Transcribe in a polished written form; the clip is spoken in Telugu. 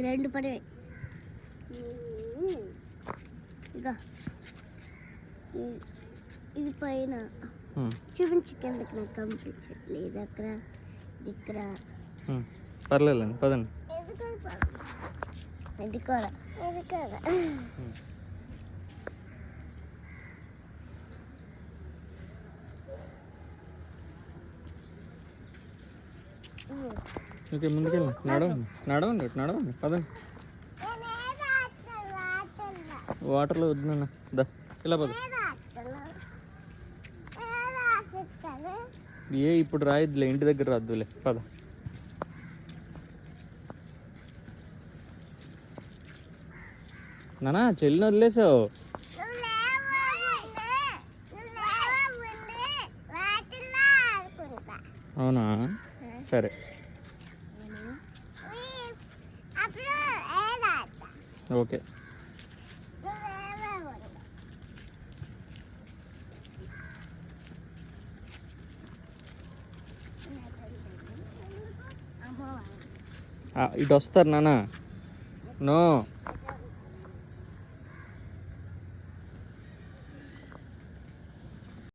రెండు పడవే ఇక ఇది పైన చూపించి కిందకి నాకు కనిపించట్లేదు అక్కడ ఇక్కడ పర్లేదండి పదండి ఇది కూడా ఓకే ముందుకెళ్ళండి నడవండి పదండి వాటర్లో వద్దునన్నా దా ఇలా పద ఇప్పుడు రాయిద్దులే ఇంటి దగ్గర రాద్దులే పద నానా చెల్లిని వదిలేసావు అవునా సరే ఓకే ఇటు వస్తారు నాన్న నో